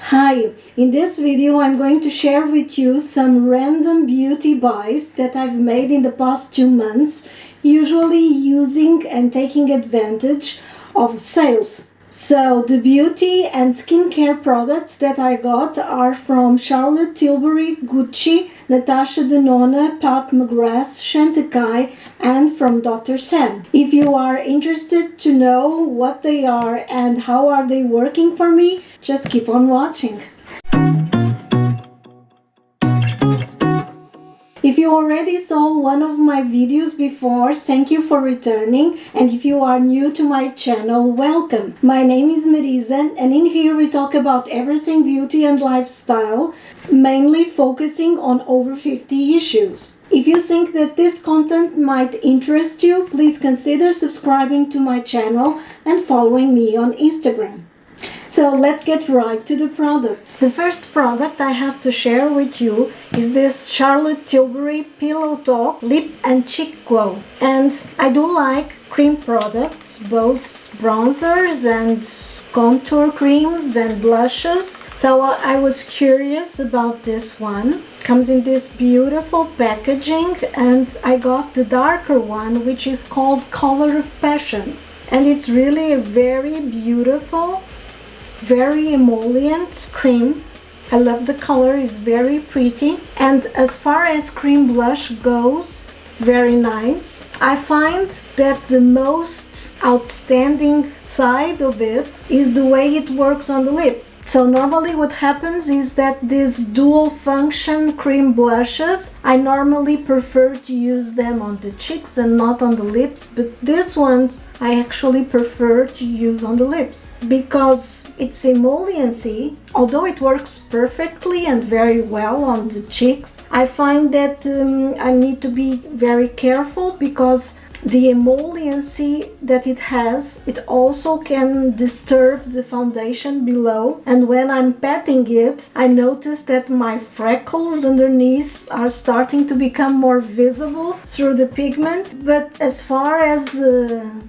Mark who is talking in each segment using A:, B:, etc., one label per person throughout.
A: Hi, in this video I'm going to share with you some random beauty buys that I've made in the past 2 months, usually using and taking advantage of sales. So the beauty and skincare products that I got are from Charlotte Tilbury, Gucci, Natasha Denona, McGrath, Chantecaille, and from Dr.Sam. If you are interested to know what they are and how are they working for me, just keep on watching. If you already saw one of my videos before, thank you for returning, and if you are new to my channel, welcome. My name is Marisa, and in here we talk about everything beauty and lifestyle, mainly focusing on over 50 issues. If you think that this content might interest you, please consider subscribing to my channel and following me on Instagram. So let's get right to the products. The first product I have to share with you is this Charlotte Tilbury Pillow Talk Lip and Cheek Glow. And I do like cream products, both bronzers and contour creams and blushes. So I was curious about this one. Comes in this beautiful packaging, and I got the darker one, which is called Color of Passion. And it's really a very beautiful, very emollient cream. I love the color, it's very pretty, and as far as cream blush goes, it's very nice. I find that the most outstanding side of it is the way it works on the lips. So normally what happens is that these dual function cream blushes, I normally prefer to use them on the cheeks and not on the lips, but these ones I actually prefer to use on the lips because its emolliency, although it works perfectly and very well on the cheeks, I find that I need to be very careful because the emolliency that it has, it also can disturb the foundation below, and when I'm patting it, I notice that my freckles underneath are starting to become more visible through the pigment. But as far as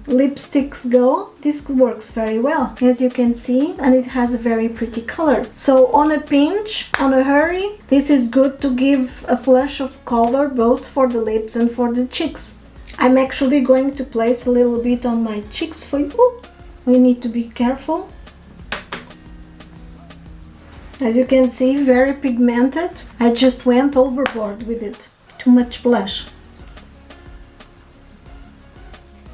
A: lipsticks go, this works very well, as you can see, and it has a very pretty color. So on a pinch, on a hurry, this is good to give a flash of color both for the lips and for the cheeks. I'm actually going to place a little bit on my cheeks for you. Ooh, we need to be careful. As you can see, very pigmented. I just went overboard with it. Too much blush.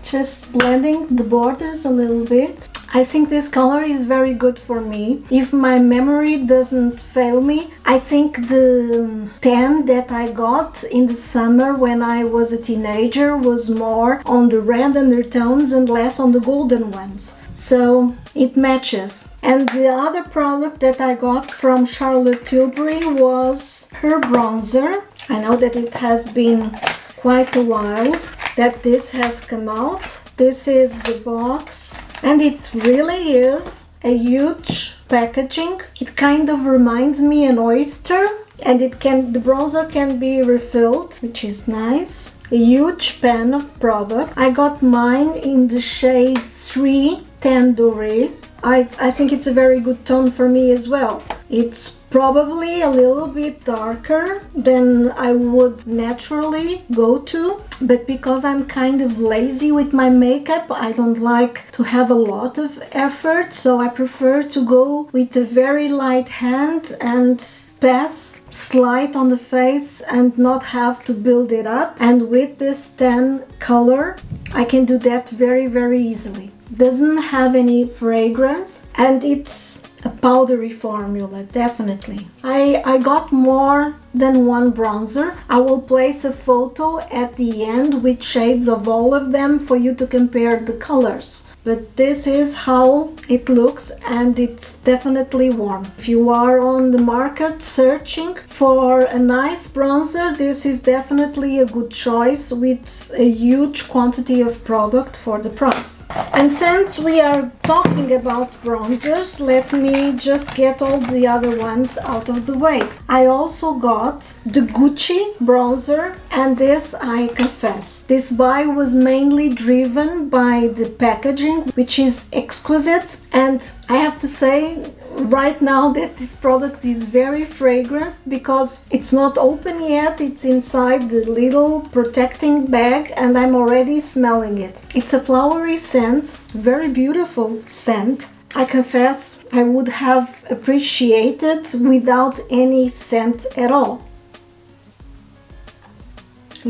A: Just blending the borders a little bit. I think this color is very good for me. If my memory doesn't fail me, I think the tan that I got in the summer when I was a teenager was more on the red undertones and less on the golden ones. So it matches. And the other product that I got from Charlotte Tilbury was her bronzer. I know that it has been quite a while that this has come out. This is the box. And it really is a huge packaging. It kind of reminds me an oyster, and the bronzer can be refilled, which is nice. A huge pan of product. I got mine in the shade 3 Tandoori. I think it's a very good tone for me as well. It's probably a little bit darker than I would naturally go to, but because I'm kind of lazy with my makeup, I don't like to have a lot of effort, so I prefer to go with a very light hand and pass slight on the face and not have to build it up. And with this tan color, I can do that very, very easily. Doesn't have any fragrance, and it's a powdery formula, definitely. I got more than one bronzer. I will place a photo at the end with shades of all of them for you to compare the colors. But this is how it looks, and it's definitely warm. If you are on the market searching for a nice bronzer, this is definitely a good choice with a huge quantity of product for the price. And since we are talking about bronzers, let me just get all the other ones out of the way. I also got got the Gucci bronzer, and this, I confess, this buy was mainly driven by the packaging, which is exquisite, and I have to say right now that this product is very fragrant because it's not open yet, it's inside the little protecting bag, and I'm already smelling it. It's a flowery scent, very beautiful scent. I confess I would have appreciated without any scent at all.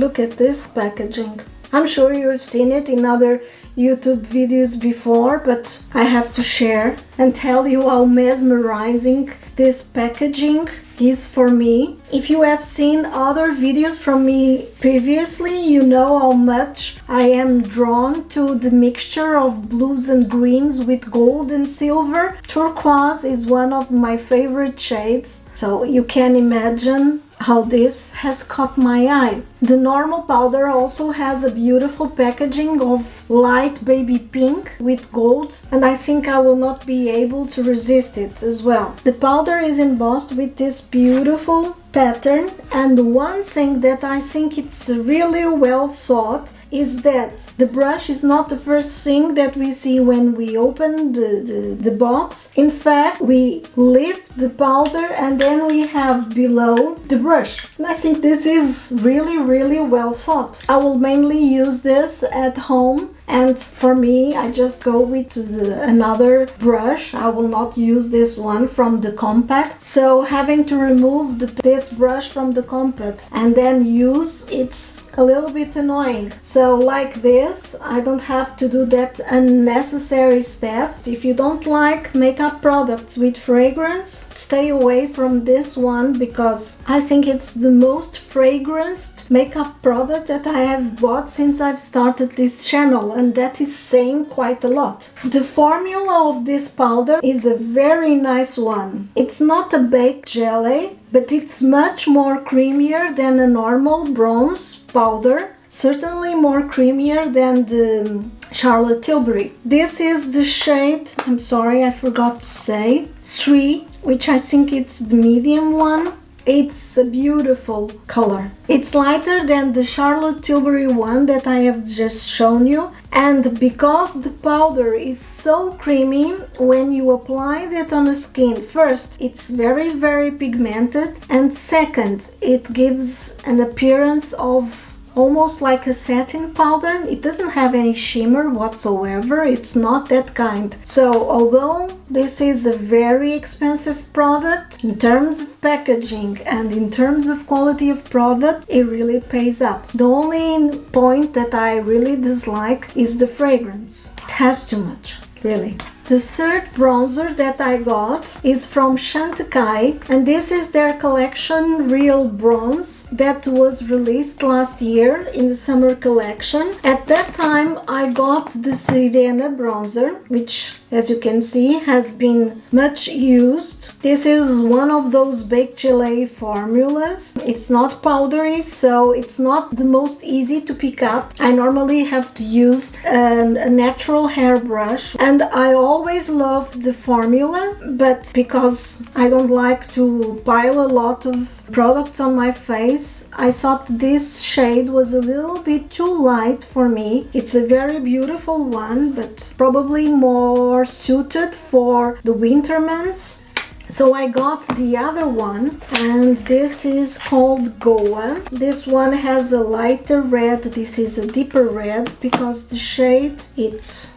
A: Look at this packaging. I'm sure you've seen it in other YouTube videos before, but I have to share and tell you how mesmerizing this packaging is for me. If you have seen other videos from me previously, you know how much I am drawn to the mixture of blues and greens with gold and silver. Turquoise is one of my favorite shades, so you can imagine how this has caught my eye. The normal powder also has a beautiful packaging of light baby pink with gold, and I think I will not be able to resist it as well. The powder is embossed with this beautiful pattern, and one thing that I think it's really well thought is that the brush is not the first thing that we see when we open the box. In fact, we lift the powder and then we have below the brush. And I think this is really well thought. I will mainly use this at home, and for me, I just go with another brush. I will not use this one from the compact. So having to remove this brush from the compact and then use, it's a little bit annoying. So like this, I don't have to do that unnecessary step. If you don't like makeup products with fragrance, stay away from this one, because I think it's the most fragranced makeup product that I have bought since I've started this channel, and that is saying quite a lot. The formula of this powder is a very nice one. It's not a baked jelly, but it's much more creamier than a normal bronze powder. Certainly more creamier than the Charlotte Tilbury. This is the shade, I'm sorry I forgot to say, 3, which I think it's the medium one. It's a beautiful color. It's lighter than the Charlotte Tilbury one that I have just shown you, and because the powder is so creamy, when you apply that on the skin, first, it's very pigmented, and second, it gives an appearance of almost like a satin powder. It doesn't have any shimmer whatsoever. It's not that kind. So although this is a very expensive product, in terms of packaging and in terms of quality of product, it really pays up. The only point that I really dislike is the fragrance. It has too much, really. The third bronzer that I got is from Chantecaille, and this is their collection Real Bronze that was released last year in the summer collection. At that time I got the Sirena bronzer, which, as you can see, has been much used. This is one of those baked gelée formulas. It's not powdery, so it's not the most easy to pick up. I normally have to use a natural hairbrush, and I always love the formula, but because I don't like to pile a lot of products on my face, I thought this shade was a little bit too light for me. It's a very beautiful one, but probably more suited for the winter months. So I got the other one, and this is called Goa. This one has a lighter red, this is a deeper red, because the shade, it's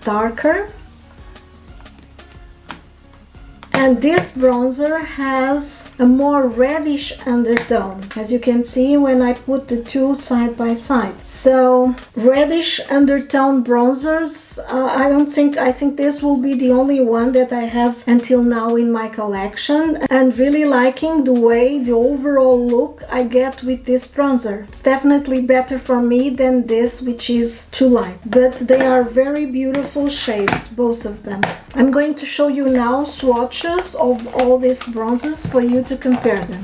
A: darker. And this bronzer has a more reddish undertone, as you can see when I put the two side by side. So reddish undertone bronzers, I think this will be the only one that I have until now in my collection, and really liking the way, the overall look I get with this bronzer. It's definitely better for me than this, which is too light, but they are very beautiful shades, both of them. I'm going to show you now swatches of all these bronzers for you to compare them.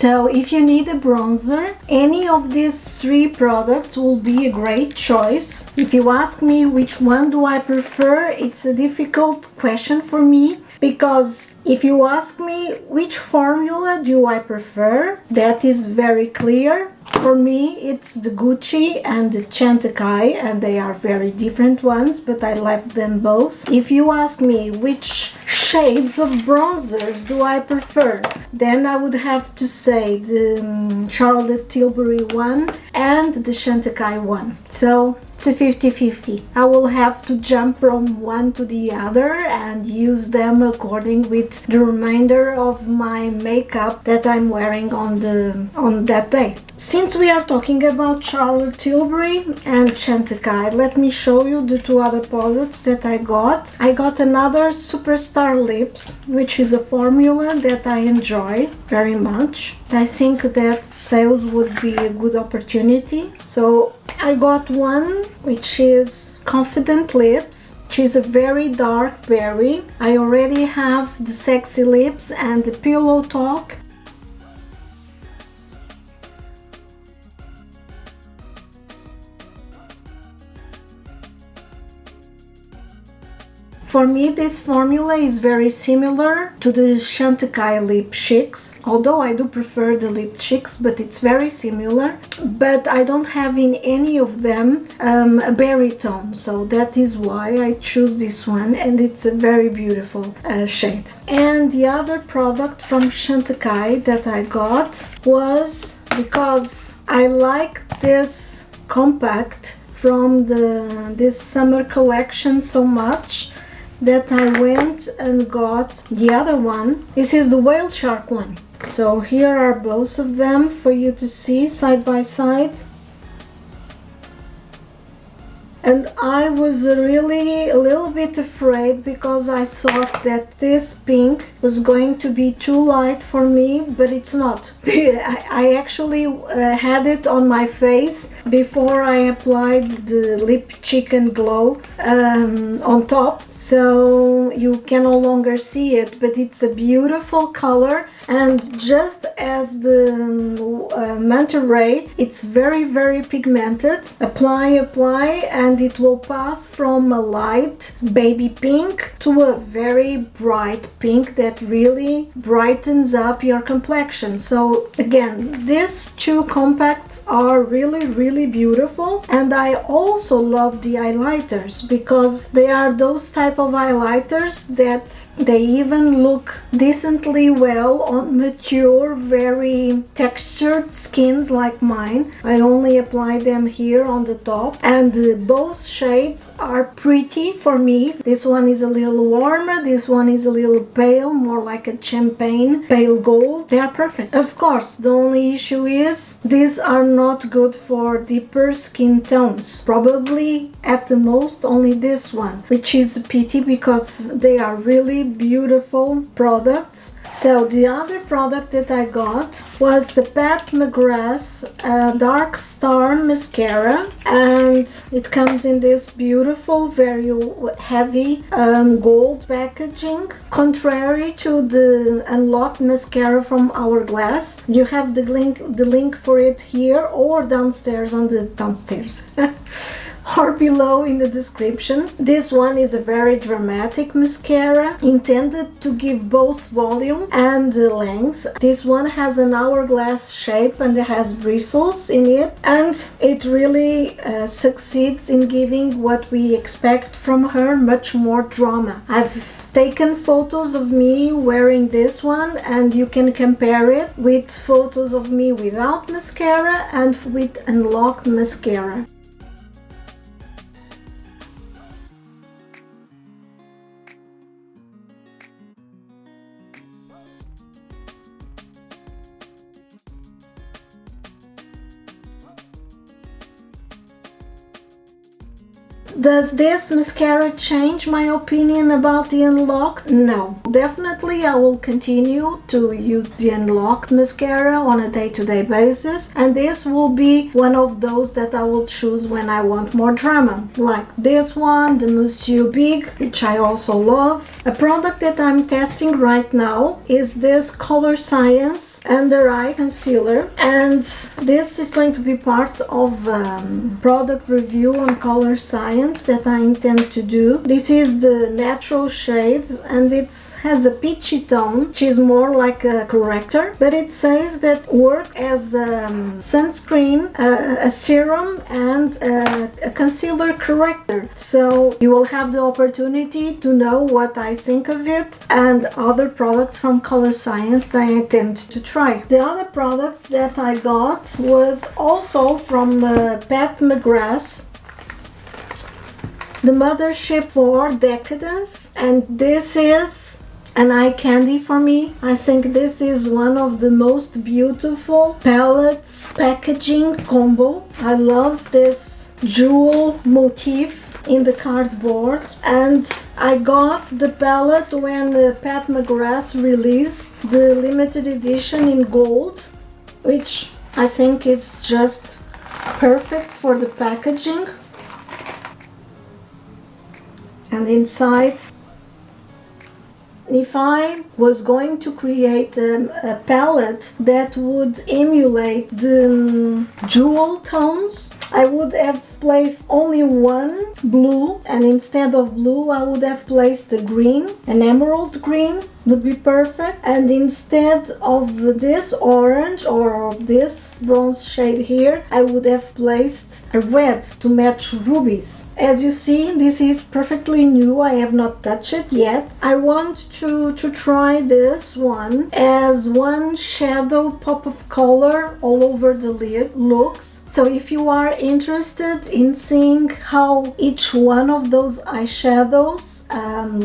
A: So if you need a bronzer, any of these three products will be a great choice. If you ask me which one do I prefer, it's a difficult question for me, because if you ask me which formula do I prefer, that is very clear. For me, it's the Gucci and the Chantecaille, and they are very different ones, but I love them both. If you ask me which shades of bronzers do I prefer, then I would have to say the Charlotte Tilbury one and the Chantecaille one. So it's a 50-50. I will have to jump from one to the other and use them according with the remainder of my makeup that I'm wearing on that day. Since we are talking about Charlotte Tilbury and Chantecaille, let me show you the two other products that I got. I got another Superstar Lips, which is a formula that I enjoy very much. I think that sales would be a good opportunity. So I got one which is Confident Lips, which is a very dark berry. I already have the Sexy Lips and the Pillow Talk. For me, this formula is very similar to the Chantecaille Lip Cheeks, although I do prefer the Lip Cheeks, but it's very similar. But I don't have in any of them a berry tone, so that is why I choose this one, and it's a very beautiful shade. And the other product from Chantecaille that I got was, because I like this compact from this summer collection so much, that I went and got the other one. This is the whale shark one. So here are both of them for you to see side by side. And I was really a little bit afraid, because I thought that this pink was going to be too light for me, but it's not. I actually had it on my face before I applied the Lip Chicken Glow on top, so you can no longer see it, but it's a beautiful color. And just as the Manta Ray, it's very pigmented. Apply, and it will pass from a light baby pink to a very bright pink that really brightens up your complexion. So again, these two compacts are really beautiful. And I also love the highlighters, because they are those type of highlighters that they even look decently well on mature, very textured skins like mine. I only apply them here on the top, and both shades are pretty for me. This one is a little warmer, this one is a little pale, more like a champagne pale gold. They are perfect. Of course, the only issue is these are not good for deeper skin tones. Probably at the most only this one, which is a pity, because they are really beautiful products. So the other product that I got was the Pat McGrath Dark Star Mascara, and it comes in this beautiful, very heavy gold packaging. Contrary to the Unlocked Mascara from Hourglass, you have the link for it here or downstairs or below in the description. This one is a very dramatic mascara, intended to give both volume and length. This one has an hourglass shape and it has bristles in it, and it really succeeds in giving what we expect from her, much more drama. I've taken photos of me wearing this one, and you can compare it with photos of me without mascara and with Unlocked Mascara. Does this mascara change my opinion about the Unlocked? No. Definitely I will continue to use the Unlocked mascara on a day-to-day basis, and this will be one of those that I will choose when I want more drama. Like this one, the Monsieur Big, which I also love. A product that I'm testing right now is this Color Science Under Eye Concealer, and this is going to be part of product review on Color Science that I intend to do. This is the natural shade, and it has a peachy tone, which is more like a corrector, but it says that works as a sunscreen, a serum, and a concealer corrector. So you will have the opportunity to know what I think of it and other products from Color Science that I intend to try. The other product that I got was also from Pat McGrath, the Mothership for Decadence, and this is an eye candy for me. I think this is one of the most beautiful palettes packaging combo. I love this jewel motif in the cardboard, and I got the palette when Pat McGrath released the limited edition in gold, which I think is just perfect for the packaging. And inside, if I was going to create a palette that would emulate the jewel tones, I would have placed only one blue, and instead of blue I would have placed a green, an emerald green would be perfect, and instead of this orange or of this bronze shade here, I would have placed a red to match rubies. As you see, this is perfectly new. I have not touched it yet. I want to try this one as one shadow pop of color all over the lid looks. So if you are interested in seeing how each one of those eyeshadows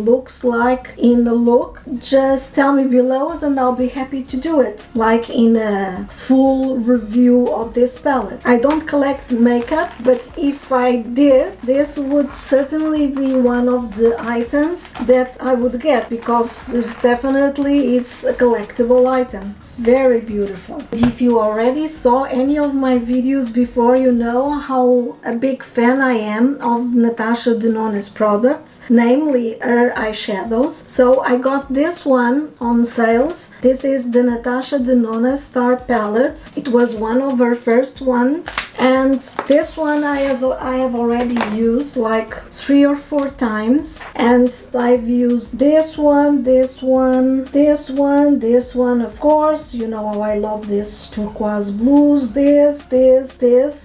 A: looks like in a look, just tell me below and I'll be happy to do it, like in a full review of this palette. I don't collect makeup, but if I did, this would certainly be one of the items that I would get, because it's definitely a collectible item. It's very beautiful. If you already saw any of my videos before, you know how a big fan I am of Natasha Denona's products, namely her eyeshadows. So I got this one on sales. This is the Natasha Denona Star Palette. It was one of her first ones, and this one I have already used like 3 or 4 times, and I've used this one, this one, this one, this one, of course. You know how I love this turquoise blues, this,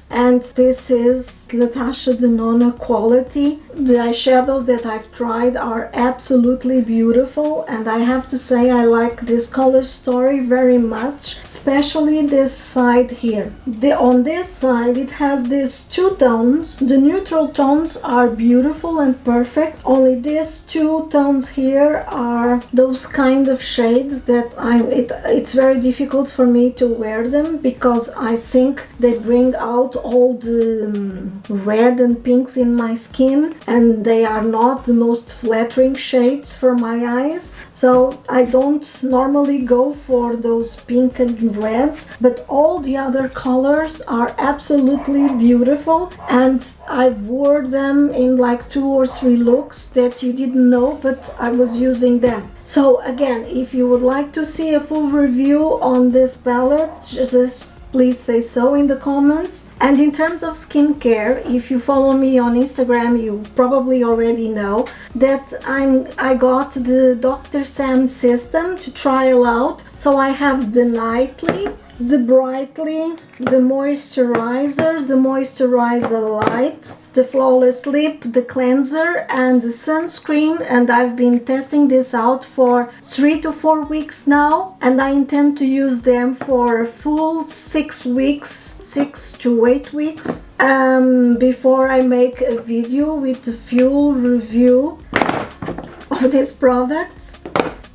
A: and this is Natasha Denona quality. The eyeshadows that I've tried are absolutely beautiful, and I have to say I like this color story very much, especially this side here. On this side it has these 2 tones. The neutral tones are beautiful and perfect, only these 2 tones here are those kind of shades that it's very difficult for me to wear them, because I think they bring out all the red and pinks in my skin, and they are not the most flattering shades for my eyes. So I don't normally go for those pink and reds, but all the other colors are absolutely beautiful, and I've worn them in like 2 or 3 looks that you didn't know, but I was using them. So again, if you would like to see a full review on this palette, just please say so in the comments. And in terms of skincare, if you follow me on Instagram, you probably already know that I got the Dr.Sam system to trial out. So I have the nightly, the brightly, the moisturizer light, the flawless lip, the cleanser, and the sunscreen, and I've been testing this out for 3 to 4 weeks now, and I intend to use them for a full 6 to 8 weeks before I make a video with the full review of these products.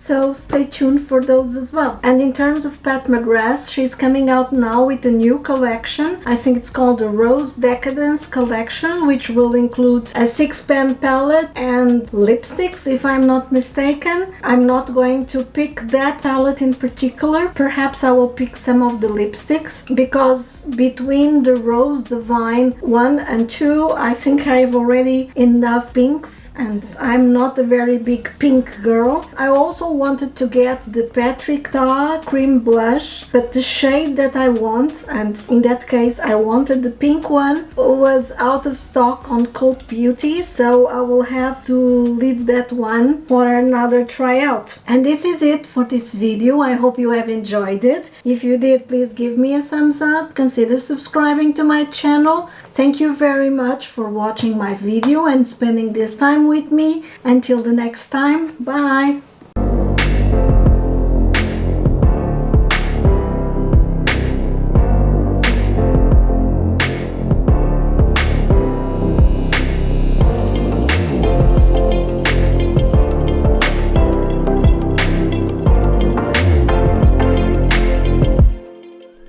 A: So stay tuned for those as well. And in terms of Pat McGrath, she's coming out now with a new collection. I think it's called the Rose Decadence collection, which will include a 6-pan palette and lipsticks, if I'm not mistaken. I'm not going to pick that palette in particular. Perhaps I will pick some of the lipsticks, because between the Rose Divine 1 and 2, I think I have already enough pinks, and I'm not a very big pink girl. I also wanted to get the Patrick Ta cream blush, but the shade that I want, and in that case I wanted the pink one, was out of stock on Cult Beauty, so I will have to leave that one for another tryout. And this is it for this video. I hope you have enjoyed it. If you did, please give me a thumbs up. Consider subscribing to my channel. Thank you very much for watching my video and spending this time with me. Until the next time, bye!